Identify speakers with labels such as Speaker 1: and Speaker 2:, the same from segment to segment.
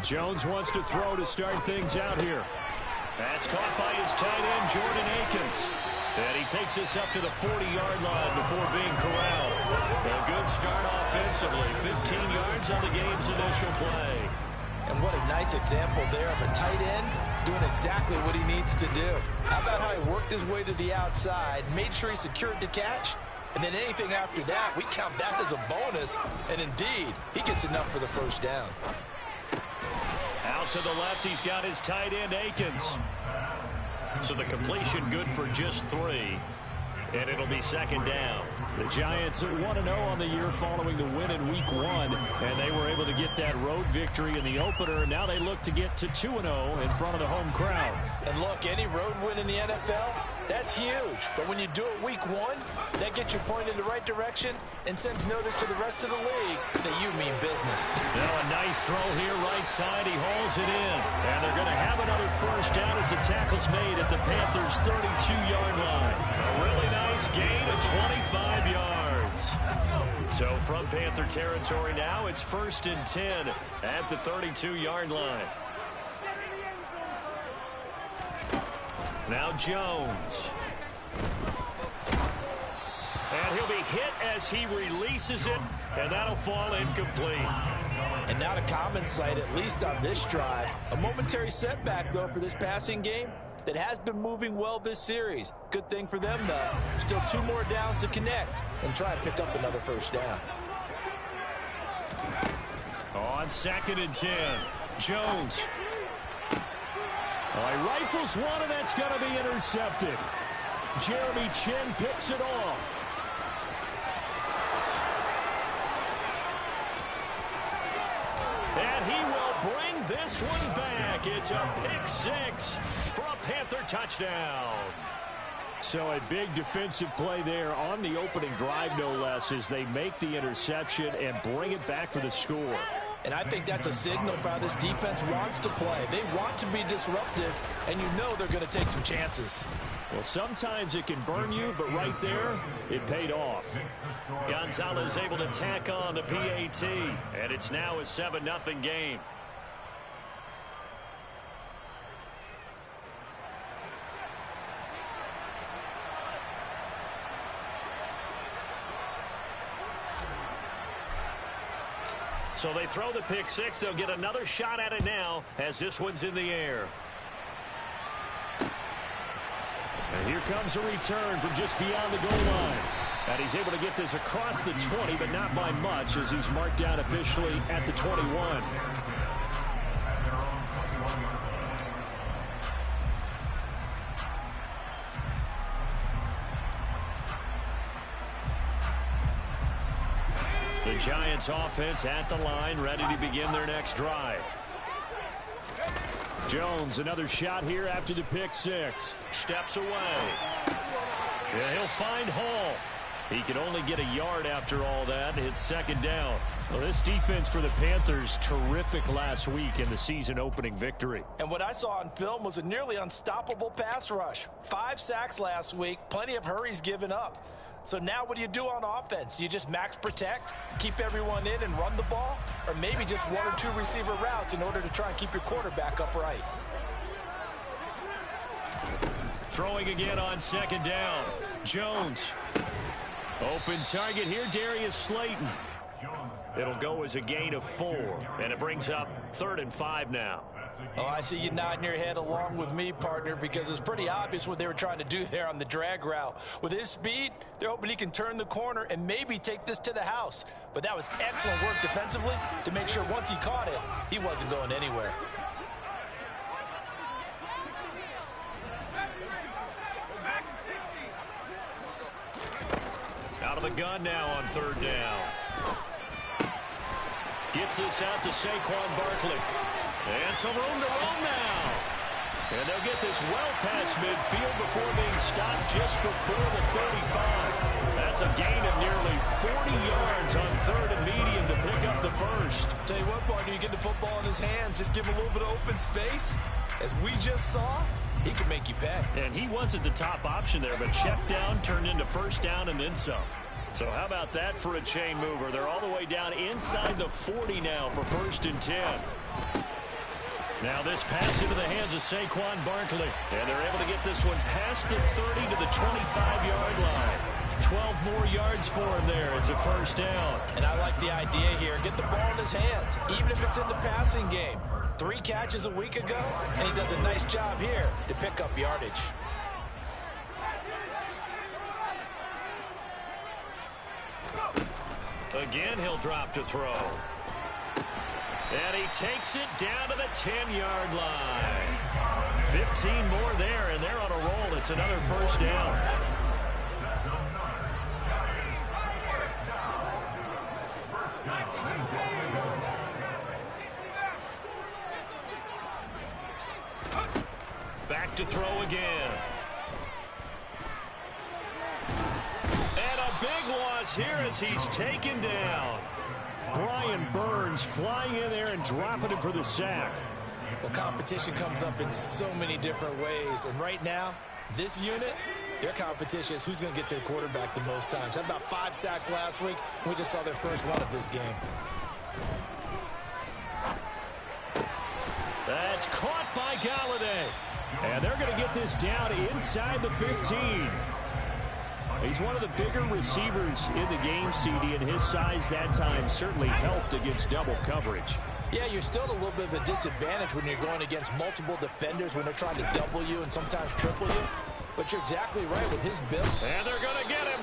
Speaker 1: Jones wants to throw to start things out here. That's caught by his tight end, Jordan Akins. And he takes this up to the 40-yard line before being corralled. A good start offensively. 15 yards on the game's initial play.
Speaker 2: And what a nice example there of a tight end doing exactly what he needs to do. How about how he worked his way to the outside, made sure he secured the catch, and then anything after that, we count that as a bonus. And indeed, he gets enough for the first down.
Speaker 1: Out to the left, he's got his tight end, Akins. So the completion good for just 3. And it'll be second down. The Giants are 1-0 on the year following the win in Week 1. And they were able to get that road victory in the opener. Now they look to get to 2-0 in front of the home crowd.
Speaker 2: And look, any road win in the NFL, that's huge. But when you do it Week 1, that gets you pointed in the right direction and sends notice to the rest of the league that you mean business.
Speaker 1: Now a nice throw here right side. He hauls it in. And they're going to have another first down as the tackle's made at the Panthers' 32-yard line. A really nice gain of 25 yards. So from Panther territory now, it's 1st and 10 at the 32-yard line. Now Jones. And he'll be hit as he releases it, and that'll fall incomplete.
Speaker 2: And not a common sight, at least on this drive. A momentary setback, though, for this passing game that has been moving well this series. Good thing for them, though. Still 2 more downs to connect and try and pick up another first down.
Speaker 1: On 2nd and 10, Jones. He rifles one, and that's going to be intercepted. Jeremy Chin picks it off. And he will bring this one back. It's a pick 6 for a Panther touchdown. So a big defensive play there on the opening drive, no less, as they make the interception and bring it back for the score.
Speaker 2: And I think that's a signal for how this defense wants to play. They want to be disruptive, and you know they're going to take some chances.
Speaker 1: Well, sometimes it can burn you, but right there, it paid off. Gonzalez able to tack on the PAT, and it's now a 7-0 game. So they throw the pick 6. They'll get another shot at it now as this one's in the air. And here comes a return from just beyond the goal line. And he's able to get this across the 20, but not by much, as he's marked down officially at the 21. The Giants offense at the line, ready to begin their next drive. Jones, another shot here after the pick 6. Steps away. Yeah, he'll find Hall. He can only get a yard after all that. It's 2nd down. Well, this defense for the Panthers, terrific last week in the season-opening victory.
Speaker 2: And what I saw on film was a nearly unstoppable pass rush. 5 sacks last week, plenty of hurries given up. So now what do you do on offense? You just max protect, keep everyone in and run the ball, or maybe just 1 or 2 receiver routes in order to try and keep your quarterback upright.
Speaker 1: Throwing again on 2nd down. Jones. Open target here, Darius Slayton. It'll go as a gain of 4, and it brings up 3rd and 5 now.
Speaker 2: Oh, I see you nodding your head along with me, partner, because it's pretty obvious what they were trying to do there on the drag route. With his speed, they're hoping he can turn the corner and maybe take this to the house. But that was excellent work defensively to make sure once he caught it, he wasn't going anywhere.
Speaker 1: Out of the gun now on 3rd down. Gets this out to Saquon Barkley. And some room to run now. And they'll get this well past midfield before being stopped just before the 35. That's a gain of nearly 40 yards on 3rd and medium to pick up the first.
Speaker 2: Tell you what, partner, you get the football in his hands, just give him a little bit of open space. As we just saw, he can make you pay.
Speaker 1: And he wasn't the top option there, but check down turned into 1st down and then some. So how about that for a chain mover? They're all the way down inside the 40 now for 1st and 10. Now this pass into the hands of Saquon Barkley. And they're able to get this one past the 30 to the 25-yard line. 12 more yards for him there. It's a 1st down.
Speaker 2: And I like the idea here. Get the ball in his hands, even if it's in the passing game. 3 catches a week ago, and he does a nice job here to pick up yardage.
Speaker 1: Again, he'll drop to throw. And he takes it down to the 10-yard line. 15 more there, and they're on a roll. It's another 1st down. Back to throw again. And a big loss here as he's taken down. Brian Burns flying in there and dropping it for the sack.
Speaker 2: The competition comes up in so many different ways. And right now, this unit, their competition is who's going to get to the quarterback the most times. Had about 5 sacks last week. We just saw their first one of this game.
Speaker 1: That's caught by Galladay. And they're going to get this down inside the 15. He's one of the bigger receivers in the game, CD, and his size that time certainly helped against double coverage.
Speaker 2: Yeah, you're still at a little bit of a disadvantage when you're going against multiple defenders when they're trying to double you and sometimes triple you. But you're exactly right with his build.
Speaker 1: And they're going to get him.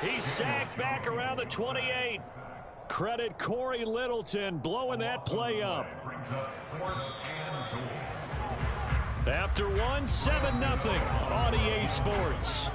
Speaker 1: He's sacked back around the 28. Credit Corey Littleton blowing that play up. After one, 7-0 on EA Sports.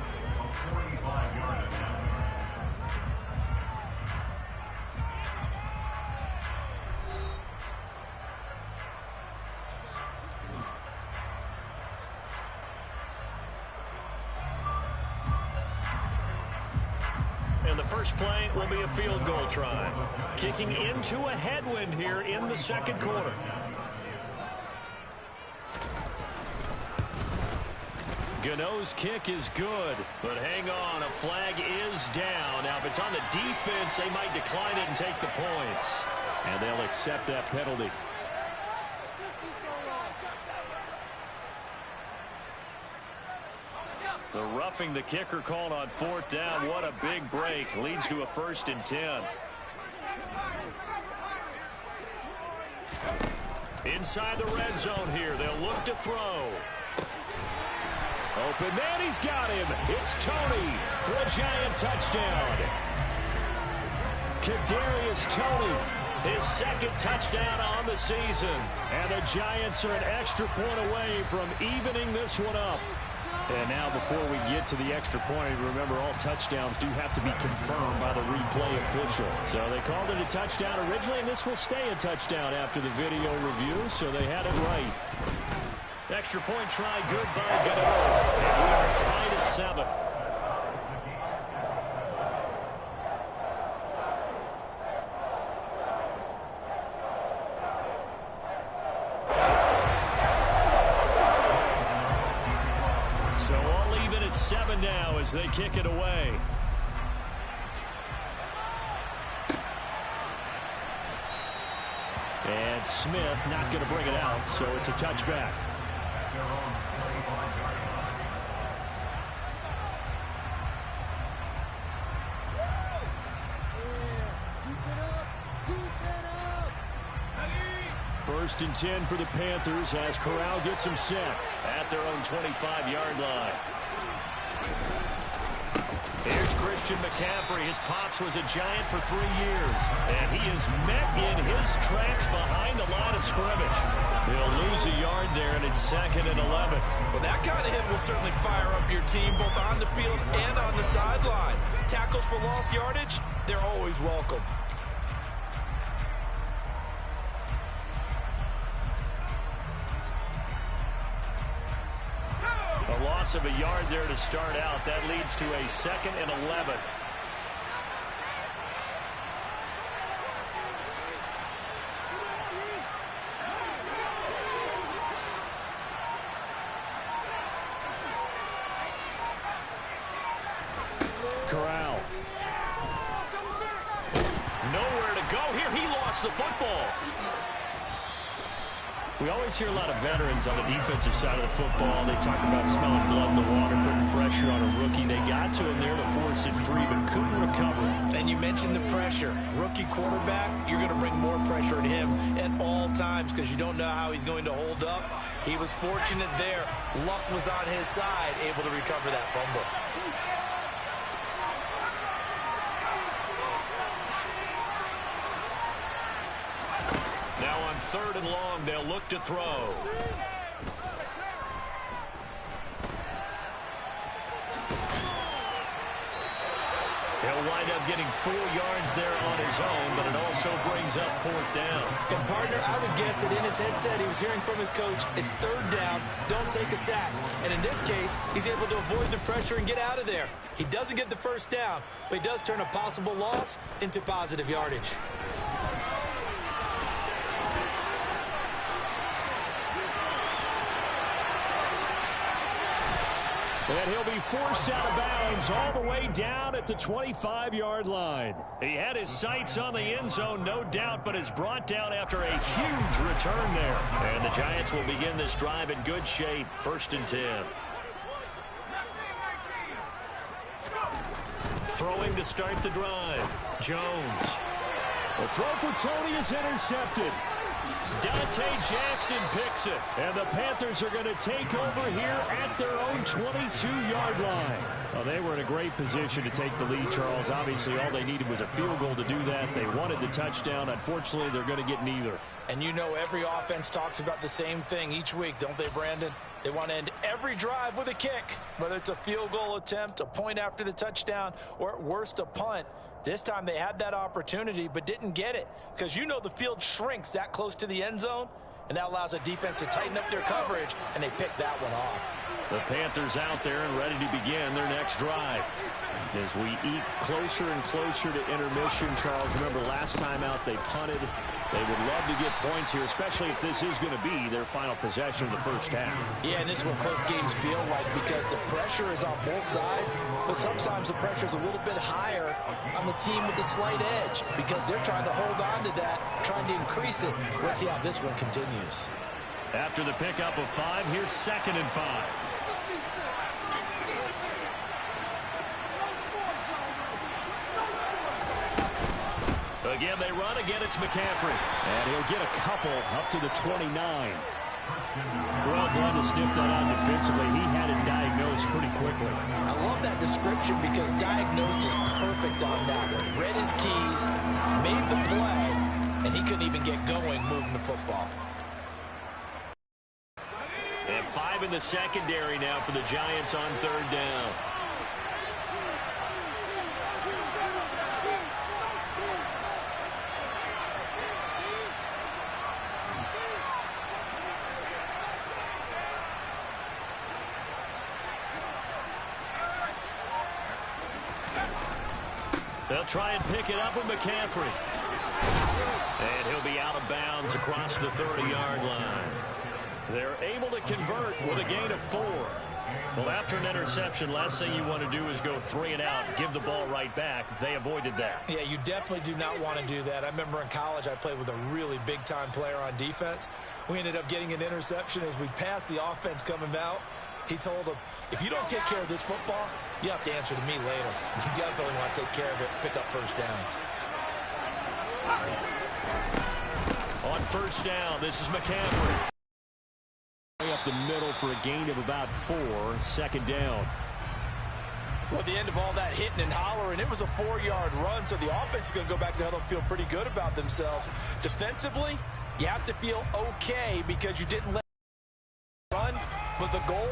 Speaker 1: And the first play will be a field goal try. Kicking into a headwind here in the 2nd quarter. Gano's kick is good, but hang on, a flag is down. Now, if it's on the defense, they might decline it and take the points. And they'll accept that penalty. The roughing the kicker called on 4th down. What a big break. Leads to a 1st and 10. Inside the red zone here. They'll look to throw. Open man, he's got him. It's Tony for a Giant touchdown. Kadarius Toney, his 2nd touchdown on the season. And the Giants are an extra point away from evening this one up. And now before we get to the extra point, remember all touchdowns do have to be confirmed by the replay official. So they called it a touchdown originally, and this will stay a touchdown after the video review, so they had it right. Extra point try good by Gano. And we are tied at 7. So all even at 7 now as they kick it away. And Smith not going to bring it out, so it's a touchback. First and 10 for the Panthers as Corral gets them set at their own 25-yard line. Here's Christian McCaffrey. His pops was a Giant for 3 years, and he is met in his tracks behind the line of scrimmage. He'll lose a yard there, and it's 2nd and 11.
Speaker 2: Well, that kind of hit will certainly fire up your team both on the field and on the sideline. Tackles for lost yardage, they're always welcome.
Speaker 1: A loss of a yard there to start out. That leads to a 2nd and 11. Corral. Nowhere to go here. He gets the football. We always hear a lot of veterans on the defensive side of the football. They talk about smelling blood in the water, putting pressure on a rookie. They got to him there to force it free, but couldn't recover.
Speaker 2: And you mentioned the pressure. Rookie quarterback, you're going to bring more pressure at him at all times because you don't know how he's going to hold up. He was fortunate there. Luck was on his side, able to recover that fumble.
Speaker 1: Now on 3rd and long, they'll look to throw. He'll wind up getting 4 yards there on his own, but it also brings up 4th down.
Speaker 2: And, partner, I would guess that in his headset he was hearing from his coach, it's 3rd down, don't take a sack. And in this case, he's able to avoid the pressure and get out of there. He doesn't get the 1st down, but he does turn a possible loss into positive yardage.
Speaker 1: And he'll be forced out of bounds all the way down at the 25-yard line. He had his sights on the end zone, no doubt, but is brought down after a huge return there. And the Giants will begin this drive in good shape, 1st and 10. Throwing to start the drive. Jones. The throw for Tony is intercepted. Dante Jackson picks it. And the Panthers are going to take over here at their own 22-yard line. Well, they were in a great position to take the lead, Charles. Obviously, all they needed was a field goal to do that. They wanted the touchdown. Unfortunately, they're going to get neither.
Speaker 2: And you know every offense talks about the same thing each week, don't they, Brandon? They want to end every drive with a kick, whether it's a field goal attempt, a point after the touchdown, or at worst a punt. This time they had that opportunity but didn't get it because you know the field shrinks that close to the end zone, and that allows a defense to tighten up their coverage, and they pick that one off.
Speaker 1: The Panthers out there and ready to begin their next drive. As we eat closer and closer to intermission, Charles, remember last time out they punted. They would love to get points here, especially if this is going to be their final possession of the 1st half.
Speaker 2: Yeah, and this is what close games feel like because the pressure is on both sides, but sometimes the pressure is a little bit higher on the team with the slight edge because they're trying to hold on to that, trying to increase it. Let's see how this one continues.
Speaker 1: After the pickup of 5, here's 2nd and 5. Again, they run. Again, it's McCaffrey. And he'll get a couple up to the 29. Well, glad to sniff that out defensively. He had it diagnosed pretty quickly.
Speaker 2: I love that description because diagnosed is perfect on that one. Read his keys, made the play, and he couldn't even get going moving the football.
Speaker 1: And 5 in the secondary now for the Giants on 3rd down. They'll try and pick it up with McCaffrey. And he'll be out of bounds across the 30-yard line. They're able to convert with a gain of 4. Well, after an interception, last thing you want to do is go 3 and out, give the ball right back. They avoided that.
Speaker 2: Yeah, you definitely do not want to do that. I remember in college I played with a really big-time player on defense. We ended up getting an interception as we passed the offense coming out. He told him, if you don't take care of this football, you have to answer to me later. You definitely want to take care of it, pick up 1st downs.
Speaker 1: On 1st down, this is McCaffrey. Up the middle for a gain of about 4, 2nd down.
Speaker 2: Well, at the end of all that hitting and hollering, it was a 4-yard run, so the offense is going to go back to huddle and feel pretty good about themselves. Defensively, you have to feel okay because you didn't let it run, but the goal,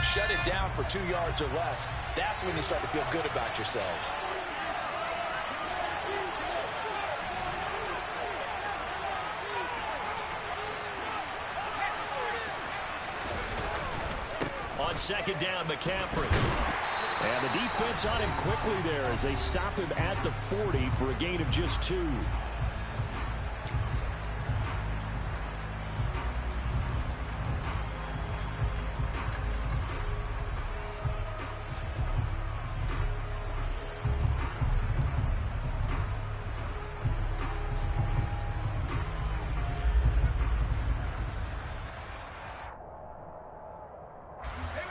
Speaker 2: shut it down for 2 yards or less. That's when you start to feel good about yourselves.
Speaker 1: On 2nd down, McCaffrey. And the defense on him quickly there as they stop him at the 40 for a gain of just 2.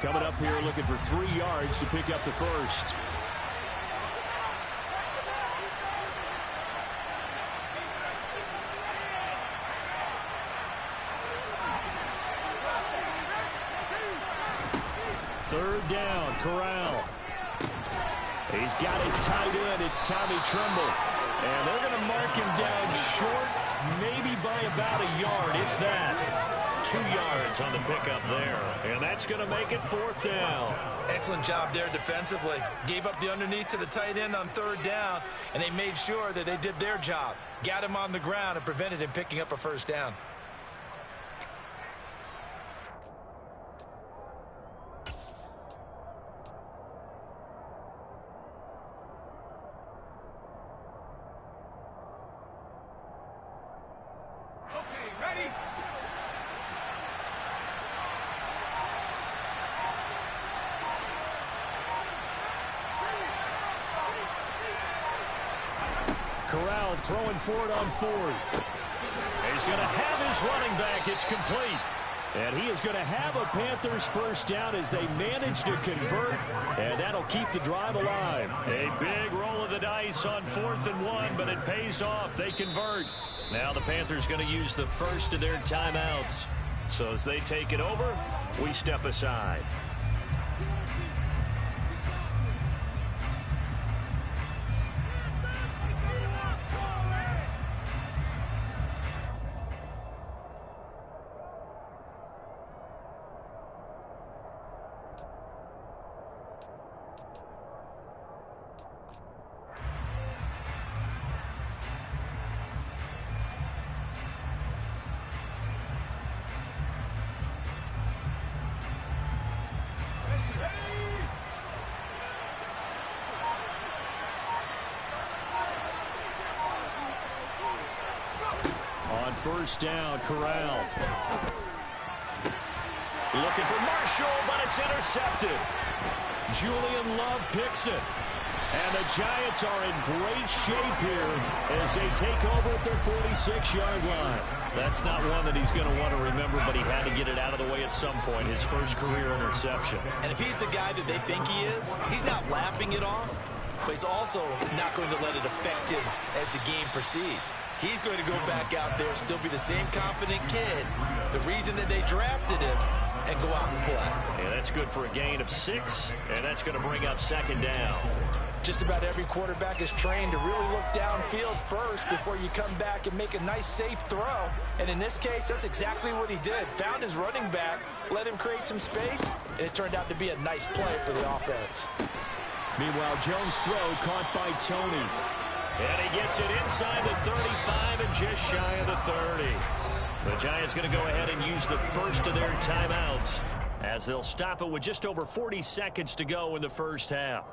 Speaker 1: Coming up here looking for 3 yards to pick up the first. Third down, Corral. He's got his tight end. It's Tommy Tremble. And they're going to mark him down short, maybe by about a yard, if that. 2 yards on the pickup there. And that's going to make it 4th down.
Speaker 2: Excellent job there defensively. Gave up the underneath to the tight end on 3rd down, and they made sure that they did their job. Got him on the ground and prevented him picking up a 1st down.
Speaker 1: Corral throwing for it on 4th. He's going to have his running back. It's complete. And he is going to have a Panthers 1st down as they manage to convert, and that'll keep the drive alive. A big roll of the dice on 4th and 1, but it pays off. They convert. Now the Panthers going to use the first of their timeouts. So as they take it over, we step aside. On 1st down, Corral. Looking for Marshall, but it's intercepted. Julian Love picks it. And the Giants are in great shape here as they take over at their 46-yard line. That's not one that he's going to want to remember, but he had to get it out of the way at some point, his first career interception.
Speaker 2: And if he's the guy that they think he is, he's not laughing it off, but he's also not going to let it affect him as the game proceeds. He's going to go back out there, still be the same confident kid, the reason that they drafted him, and go out and play.
Speaker 1: Yeah, that's good for a gain of 6, and that's going to bring up 2nd down.
Speaker 2: Just about every quarterback is trained to really look downfield first before you come back and make a nice, safe throw. And in this case, that's exactly what he did. Found his running back, let him create some space, and it turned out to be a nice play for the offense.
Speaker 1: Meanwhile, Jones' throw caught by Tony. And he gets it inside the 35 and just shy of the 30. The Giants going to go ahead and use the first of their timeouts as they'll stop it with just over 40 seconds to go in the first half.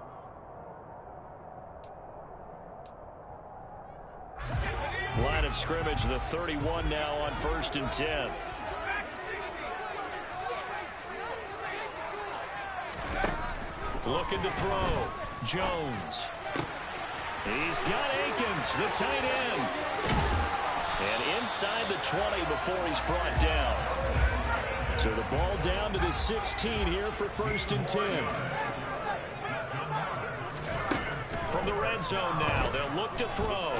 Speaker 1: Line of scrimmage, the 31 now on 1st and 10. Looking to throw. Jones. He's got Akins, the tight end. And inside the 20 before he's brought down. So the ball down to the 16 here for 1st and 10. From the red zone now, they'll look to throw.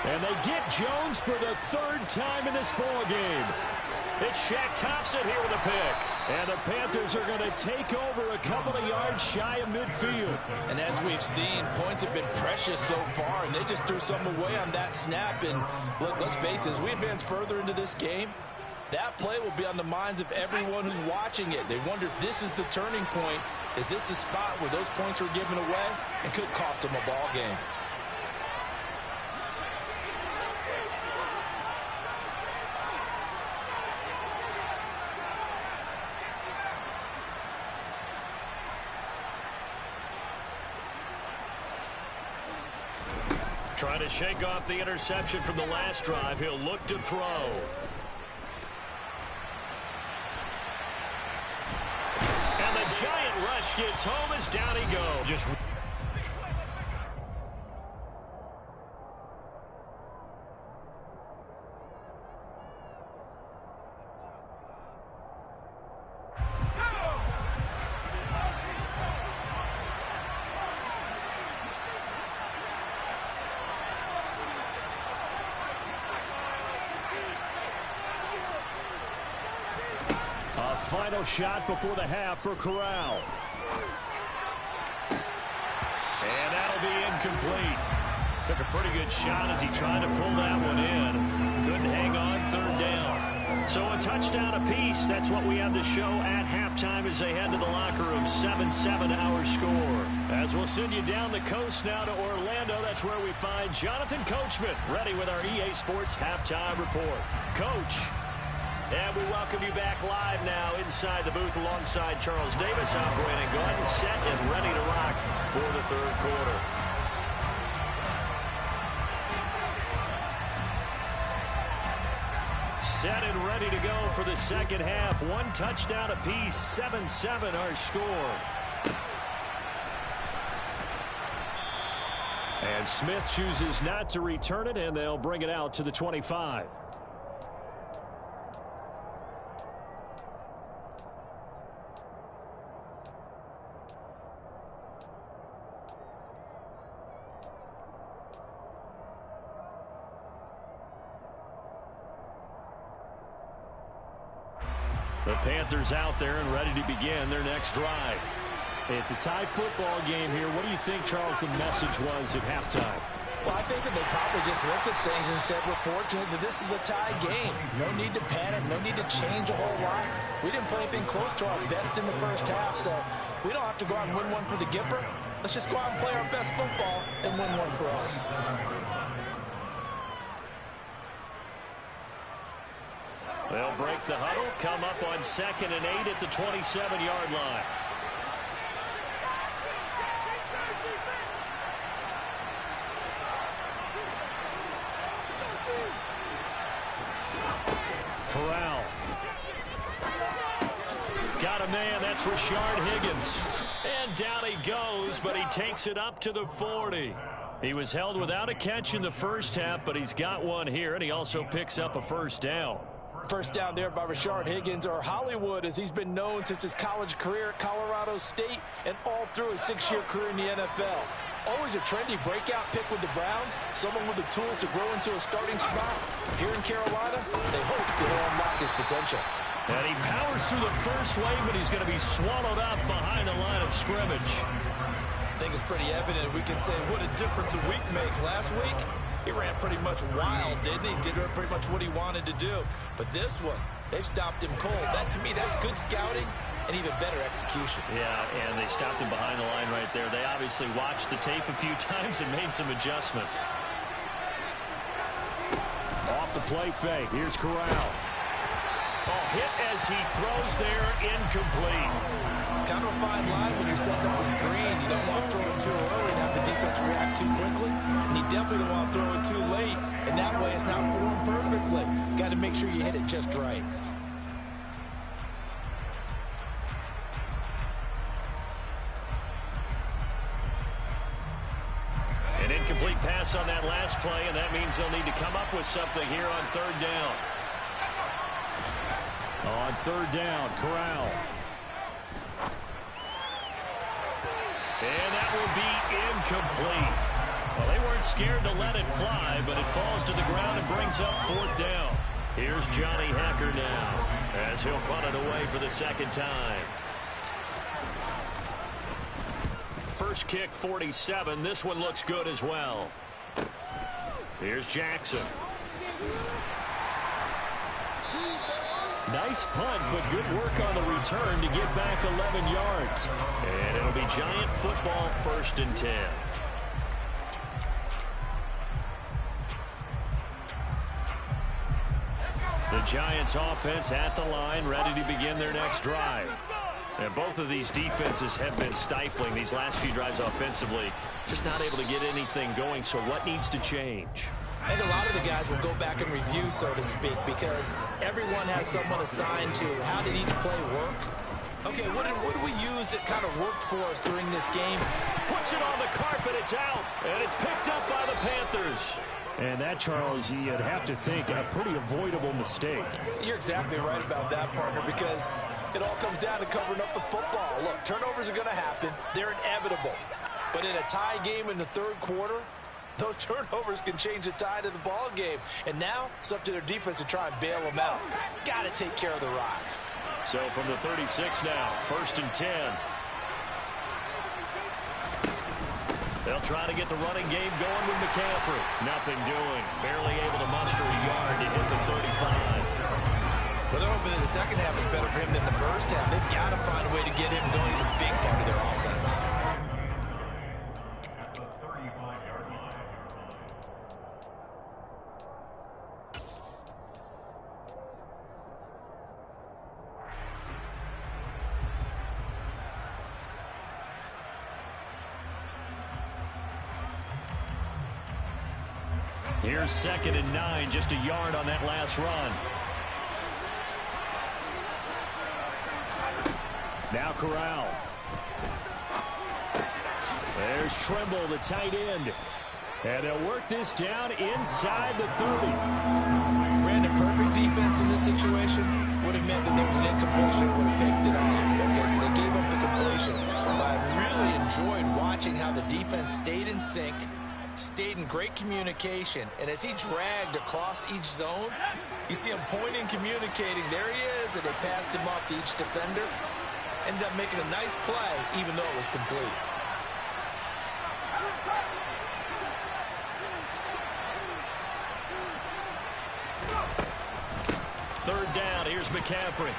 Speaker 1: And they get Jones for the 3rd time in this ball game. It's Shaq Thompson here with a pick. And the Panthers are going to take over a couple of yards shy of midfield.
Speaker 2: And as we've seen, points have been precious so far, and they just threw some away on that snap. And look, let's face it, as we advance further into this game, that play will be on the minds of everyone who's watching it. They wonder if this is the turning point. Is this the spot where those points were given away and could cost them a ball game?
Speaker 1: Trying to shake off the interception from the last drive. He'll look to throw. And the giant rush gets home as down he goes. Just final shot before the half for Corral. And that'll be incomplete. Took a pretty good shot as he tried to pull that one in. Couldn't hang on, third down. So a touchdown apiece. That's what we have to show at halftime as they head to the locker room. 7-7 our score. As we'll send you down the coast now to Orlando, that's where we find Jonathan Coachman ready with our EA Sports halftime report. Coach. And we welcome you back live now inside the booth alongside Charles Davis. I'm Brandon Gordon, set and ready to rock for the third quarter. Set and ready to go for the second half. One touchdown apiece, 7-7 our score. And Smith chooses not to return it, and they'll bring it out to the 25. The Panthers out there and ready to begin their next drive. It's a tie football game here. What do you think, Charles, the message was at halftime?
Speaker 2: Well, I think that they probably just looked at things and said, we're fortunate that this is a tie game. No need to panic. No need to change a whole lot. We didn't play anything close to our best in the first half, so we don't have to go out and win one for the Gipper. Let's just go out and play our best football and win one for us.
Speaker 1: They'll break the huddle, come up on 2nd and 8 at the 27-yard line. Corral. Got a man, that's Rashard Higgins. And down he goes, but he takes it up to the 40. He was held without a catch in the first half, but he's got one here, and he also picks up a first down.
Speaker 2: First down there by Rashard Higgins, or Hollywood, as he's been known since his college career at Colorado State and all through his 6-year career in the NFL. Always a trendy breakout pick with the Browns, someone with the tools to grow into a starting spot. Here in Carolina, they hope they'll unlock his potential.
Speaker 1: And he powers through the first wave, but he's going to be swallowed up behind the line of scrimmage.
Speaker 2: I think it's pretty evident. We can say what a difference a week makes. Last week, he ran pretty much wild, didn't he? Did pretty much what he wanted to do. But this one, they've stopped him cold. That, to me, that's good scouting and even better execution.
Speaker 1: Yeah, and they stopped him behind the line right there. They obviously watched the tape a few times and made some adjustments. Off the play fake. Here's Corral. Oh, hit as he throws there, incomplete.
Speaker 2: Kind of a fine line when you're setting up the screen. You don't want to throw it too early and have the defense react too quickly. And you definitely don't want to throw it too late. And that way it's not formed perfectly. Got to make sure you hit it just right.
Speaker 1: An incomplete pass on that last play, and that means they'll need to come up with something here on third down. On third down, Corral. And that will be incomplete. Well, they weren't scared to let it fly, but it falls to the ground and brings up fourth down. Here's Johnny Hacker now as he'll punt it away for the second time. First kick, 47. This one looks good as well. Here's Jackson. Nice punt, but good work on the return to get back 11 yards. And it'll be Giant football, 1st and 10. The Giants offense at the line, ready to begin their next drive. And both of these defenses have been stifling these last few drives offensively. Just not able to get anything going, so what needs to change?
Speaker 2: I think a lot of the guys will go back and review, so to speak, because everyone has someone assigned to how did each play work. Okay, what did we use that kind of worked for us during this game?
Speaker 1: Puts it on the carpet, it's out, and it's picked up by the Panthers. And that, Charles, you'd have to think a pretty avoidable mistake.
Speaker 2: You're exactly right about that, partner, because it all comes down to covering up the football. Look, turnovers are going to happen. They're inevitable. But in a tie game in the third quarter, those turnovers can change the tide of the ball game. And now it's up to their defense to try and bail them out. Got to take care of the rock.
Speaker 1: So from the 36 now, 1st and 10. They'll try to get the running game going with McCaffrey. Nothing doing. Barely able to muster a yard to hit the 35.
Speaker 2: Well, they're hoping that the second half is better for him than the first half. They've got to find a way to get him going. He's a big part of their offense.
Speaker 1: Here's 2nd and 9, just a yard on that last run. Now Corral. There's Trimble, the tight end. And they'll work this down inside the 30.
Speaker 2: Brandon, perfect defense in this situation would have meant that there was an incompletion and would have picked it off. Okay, so they gave up the completion. But I really enjoyed watching how the defense stayed in sync, stayed in great communication, and as he dragged across each zone, you see him pointing, communicating. There he is, and they passed him off to each defender. Ended up making a nice play, even though it was complete.
Speaker 1: Third down, here's McCaffrey.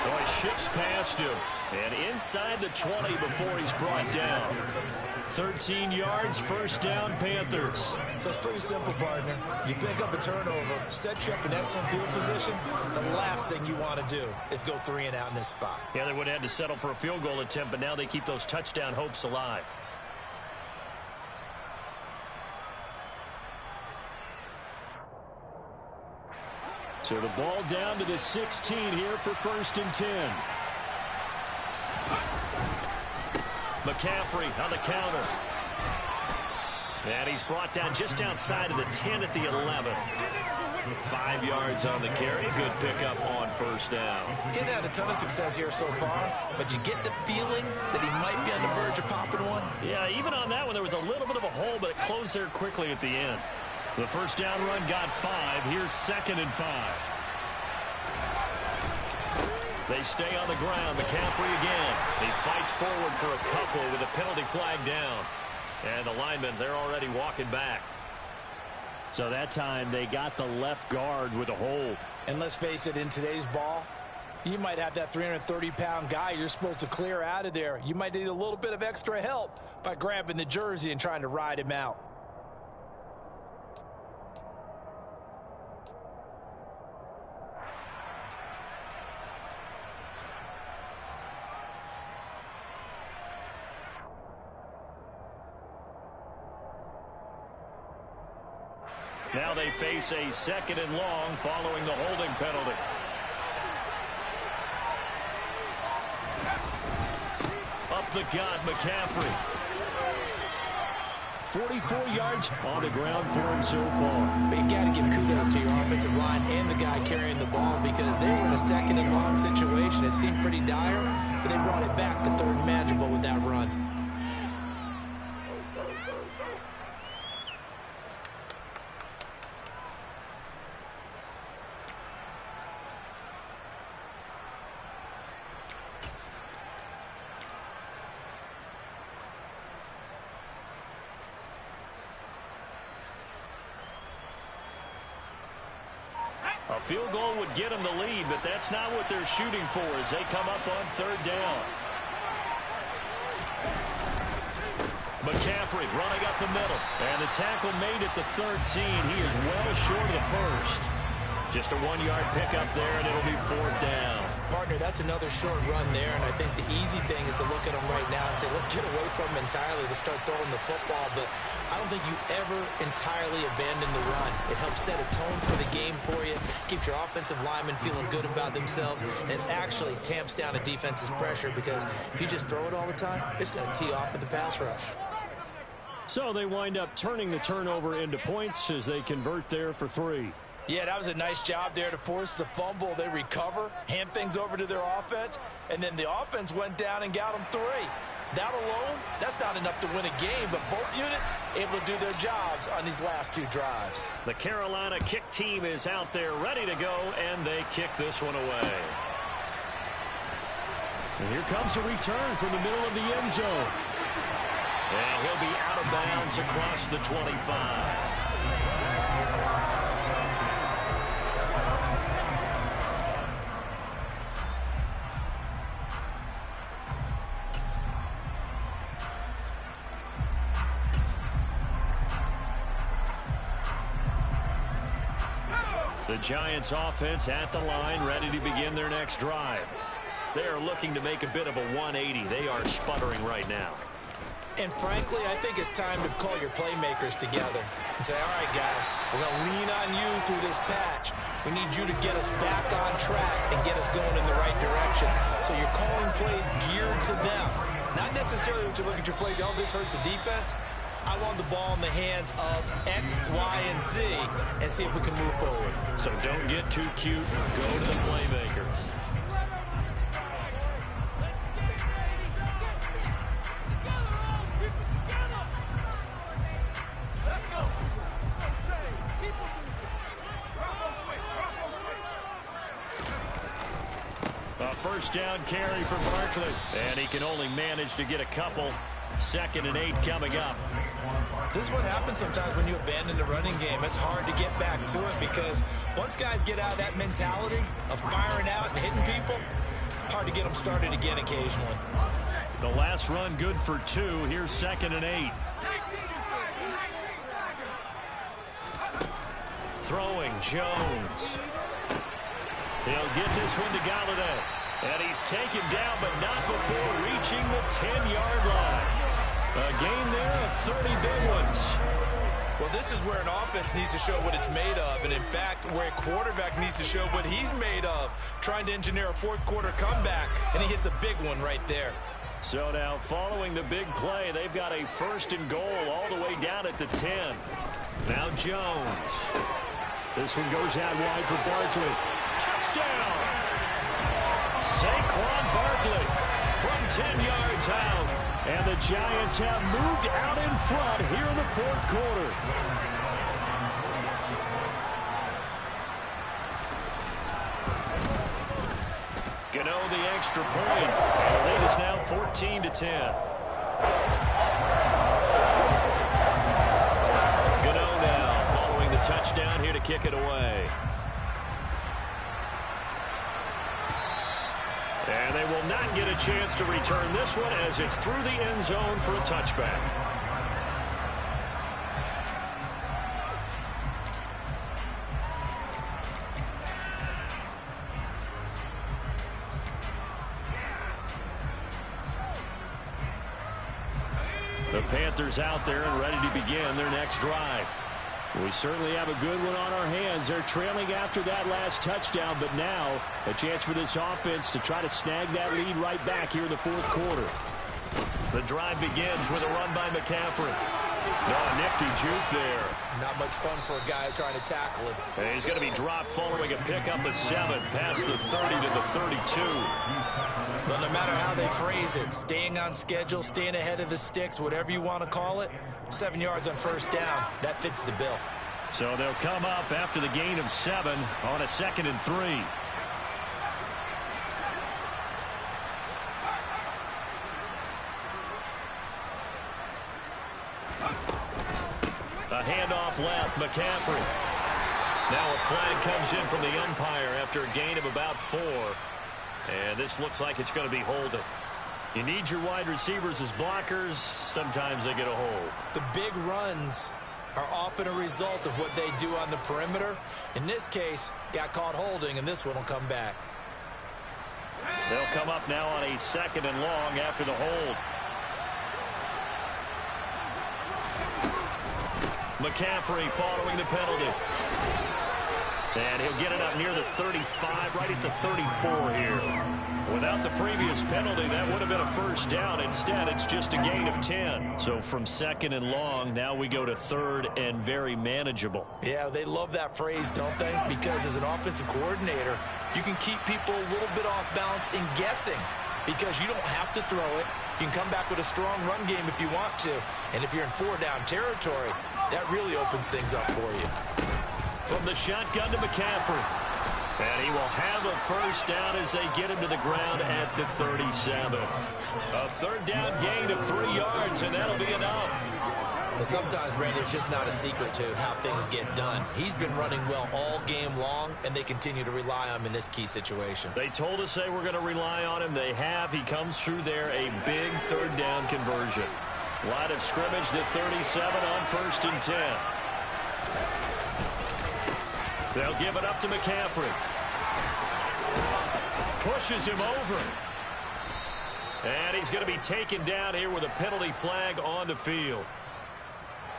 Speaker 1: Boy, shifts past him. And inside the 20 before he's brought down. 13 yards, 1st down, Panthers.
Speaker 2: So it's pretty simple, partner. You pick up a turnover, set you up in excellent field position. The last thing you want to do is go 3 and out in this spot.
Speaker 1: Yeah, they would have had to settle for a field goal attempt, but now they keep those touchdown hopes alive. So the ball down to the 16 here for 1st and 10. McCaffrey on the counter. And he's brought down just outside of the 10 at the 11. 5 yards on the carry. Good pickup on 1st down.
Speaker 2: Getting had a ton of success here so far, but you get the feeling that he might be on the verge of popping one.
Speaker 1: Yeah, even on that one, there was a little bit of a hole, but it closed there quickly at the end. The 1st down run got 5. Here's 2nd and 5. They stay on the ground. McCaffrey again. He fights forward for a couple with a penalty flag down. And the linemen, they're already walking back. So that time they got the left guard with a hold.
Speaker 2: And let's face it, in today's ball, you might have that 330-pound guy you're supposed to clear out of there. You might need a little bit of extra help by grabbing the jersey and trying to ride him out.
Speaker 1: Now they face a 2nd and long following the holding penalty. Up the gut, McCaffrey. 44 yards on the ground for him so far.
Speaker 2: But you got to give kudos to your offensive line and the guy carrying the ball because they were in a 2nd and long situation. It seemed pretty dire, but they brought it back to 3rd and manageable with that run.
Speaker 1: A field goal would get them the lead, but that's not what they're shooting for as they come up on 3rd down. McCaffrey running up the middle. And the tackle made at the 13. He is well short of the 1st. Just a 1-yard pickup there, and it'll be 4th down.
Speaker 2: Partner, that's another short run there, and I think the easy thing is to look at him right now and say, let's get away from him entirely to start throwing the football, but I don't think you ever entirely abandon the run. It helps set a tone for the game for you, keeps your offensive linemen feeling good about themselves, and it actually tamps down a defense's pressure because if you just throw it all the time, it's going to tee off with the pass rush.
Speaker 1: So they wind up turning the turnover into points as they convert there for 3.
Speaker 2: Yeah, that was a nice job there to force the fumble. They recover, hand things over to their offense, and then the offense went down and got them 3. That alone, that's not enough to win a game, but both units able to do their jobs on these last 2 drives.
Speaker 1: The Carolina kick team is out there ready to go, and they kick this one away. And here comes a return from the middle of the end zone. And he'll be out of bounds across the 25. The Giants offense at the line, ready to begin their next drive. They are looking to make a bit of a 180. They are sputtering right now.
Speaker 2: And frankly, I think it's time to call your playmakers together and say, all right, guys, we're going to lean on you through this patch. We need you to get us back on track and get us going in the right direction. So you're calling plays geared to them. Not necessarily when you look at your plays, oh, this hurts the defense. I want the ball in the hands of X, Y, and Z and see if we can move forward.
Speaker 1: So don't get too cute. Go to the playmakers. A first down carry for Barkley. And he can only manage to get a couple. 2nd and 8 coming up.
Speaker 2: This is what happens sometimes when you abandon the running game. It's hard to get back to it because once guys get out of that mentality of firing out and hitting people, hard to get them started again occasionally.
Speaker 1: The last run good for 2. Here's 2nd and 8. Throwing Jones. He'll get this one to Galladay. And he's taken down, but not before reaching the 10-yard line. A gain there of 30 big ones.
Speaker 2: Well, this is where an offense needs to show what it's made of. And, in fact, where a quarterback needs to show what he's made of, trying to engineer a fourth-quarter comeback, and he hits a big one right there.
Speaker 1: So now, following the big play, they've got a 1st and goal all the way down at the 10. Now Jones. This one goes out wide for Barkley. Touchdown! Saquon Barkley from 10 yards out. And the Giants have moved out in front here in the 4th quarter. Gano the extra point. And the lead is now 14-10. Gano now following the touchdown here to kick it away. And they will not get a chance to return this one as it's through the end zone for a touchback. The Panthers out there and ready to begin their next drive. We certainly have a good one on our hands. They're trailing after that last touchdown, but now a chance for this offense to try to snag that lead right back here in the 4th quarter. The drive begins with a run by McCaffrey. Oh, nifty juke there.
Speaker 2: Not much fun for a guy trying to tackle him.
Speaker 1: And he's going to be dropped following a pickup of 7 past the 30 to the 32.
Speaker 2: Well, no matter how they phrase it, staying on schedule, staying ahead of the sticks, whatever you want to call it, 7 yards on 1st down, that fits the bill.
Speaker 1: So they'll come up after the gain of 7 on a 2nd and 3. A handoff left, McCaffrey. Now a flag comes in from the umpire after a gain of about 4. And this looks like it's going to be holding. You need your wide receivers as blockers. Sometimes they get a hold.
Speaker 2: The big runs are often a result of what they do on the perimeter. In this case, got caught holding, and this one will come back.
Speaker 1: They'll come up now on a 2nd and long after the hold. McCaffrey following the penalty. And he'll get it up near the 35, right at the 34 here. Without the previous penalty, that would have been a 1st down. Instead, it's just a gain of 10. So from 2nd and long, now we go to 3rd and very manageable.
Speaker 2: Yeah, they love that phrase, don't they? Because as an offensive coordinator, you can keep people a little bit off balance in guessing because you don't have to throw it. You can come back with a strong run game if you want to. And if you're in 4-down territory, that really opens things up for you.
Speaker 1: From the shotgun to McCaffrey. And he will have a first down as they get him to the ground at the 37. A third down gain of 3 yards, and that'll be enough.
Speaker 2: Well, sometimes, Brandon, it's just not a secret to how things get done. He's been running well all game long, and they continue to rely on him in this key situation.
Speaker 1: They told us they were going to rely on him. They have. He comes through there, a big third down conversion. Line of scrimmage, the 37 on 1st and 10. They'll give it up to McCaffrey. Pushes him over. And he's going to be taken down here with a penalty flag on the field.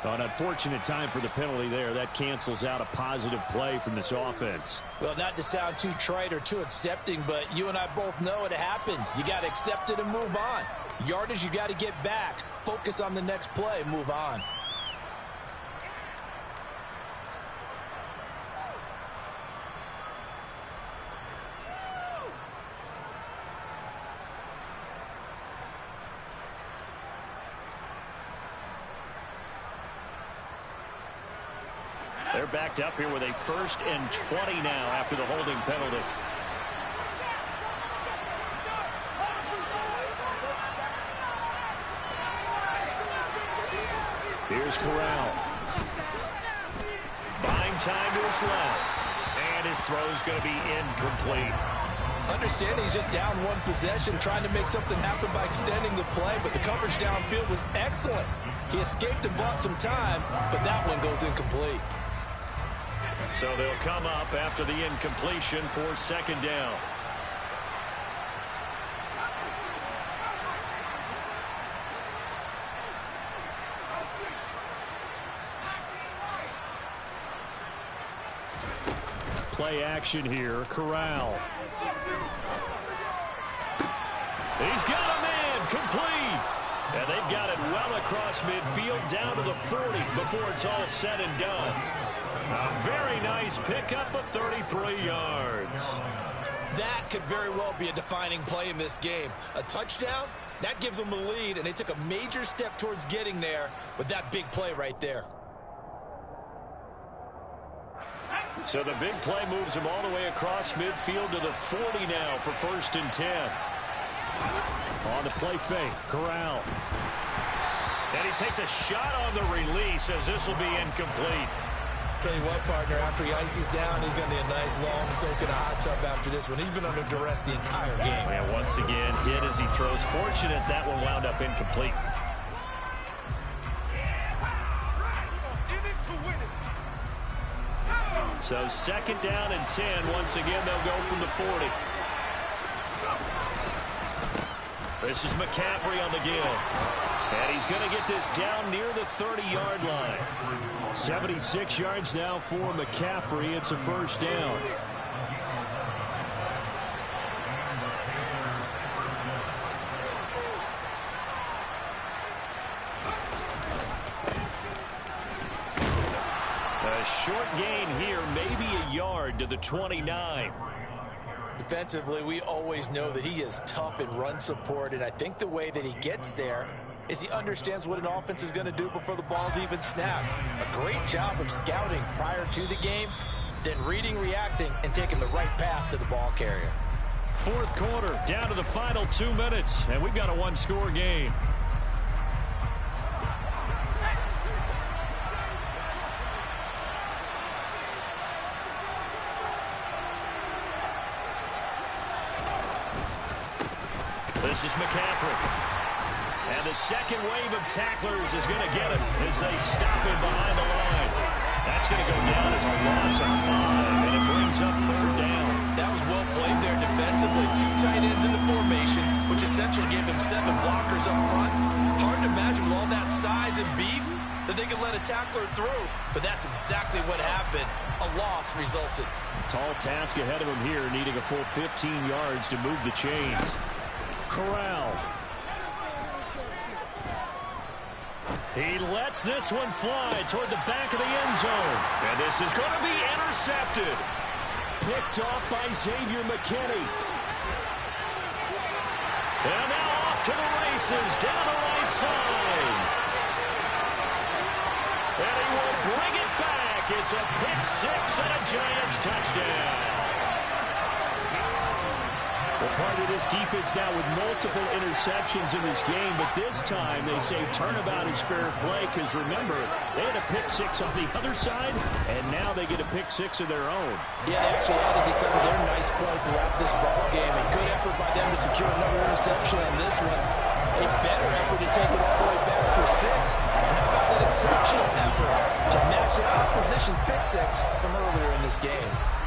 Speaker 3: An unfortunate time for the penalty there. That cancels out a positive play from this offense.
Speaker 2: Well, not to sound too trite or too accepting, but you and I both know it happens. You got to accept it and move on. Yardage, you got to get back. Focus on the next play, move on.
Speaker 1: They're backed up here with a 1st and 20 now after the holding penalty. Here's Corral. Buying time to his left. And his throw's going to be incomplete.
Speaker 2: Understanding he's just down one possession, trying to make something happen by extending the play, but the coverage downfield was excellent. He escaped and bought some time, but that one goes incomplete.
Speaker 1: So they'll come up after the incompletion for 2nd down. Play action here. Corral. He's got a man complete. And they've got it well across midfield down to the 40 before it's all said and done. A very nice pickup of 33 yards.
Speaker 2: That could very well be a defining play in this game. A touchdown, that gives them a lead, and they took a major step towards getting there with that big play right there.
Speaker 1: So the big play moves him all the way across midfield to the 40 now for 1st and 10. On the play fake, Corral. And he takes a shot on the release as this will be incomplete.
Speaker 2: Tell you what, partner, after he ices down, he's going to need a nice long soak in a hot tub after this one. He's been under duress the entire game.
Speaker 1: And once again, hit as he throws. Fortunate that one wound up incomplete. So 2nd down and 10. Once again, they'll go from the 40. This is McCaffrey on the give. And he's going to get this down near the 30-yard line. 76 yards now for McCaffrey. It's a 1st down. A short gain here, maybe a yard to the 29.
Speaker 2: Defensively, we always know that he is tough in run support, and I think the way that he gets there is he understands what an offense is going to do before the ball's even snapped. A great job of scouting prior to the game, then reading, reacting, and taking the right path to the ball carrier.
Speaker 1: 4th quarter, down to the final 2 minutes, and we've got a 1-score game. This is McCaffrey. And the second wave of tacklers is going to get him as they stop him behind the line. That's going to go down as a loss of 5, and it brings up 3rd down.
Speaker 2: That was well played there defensively. 2 tight ends in the formation, which essentially gave him 7 blockers up front. Hard to imagine with all that size and beef that they could let a tackler through, but that's exactly what happened. A loss resulted.
Speaker 3: Tall task ahead of him here, needing a full 15 yards to move the chains. Corral.
Speaker 1: He lets this one fly toward the back of the end zone. And this is going to be intercepted. Picked off by Xavier McKinney. And now off to the races down the right side. And he will bring it back. It's a pick 6 and a Giants touchdown.
Speaker 3: Part of this defense now with multiple interceptions in this game, but this time they say turnabout is fair play because, remember, they had a pick six on the other side, and now they get a pick six of their own.
Speaker 2: Yeah, they actually added this under their nice play throughout this ball game. A good effort by them to secure another interception on this one. A better effort to take it all the way back for 6. And how about an exceptional effort to match the opposition's pick six from earlier in this game?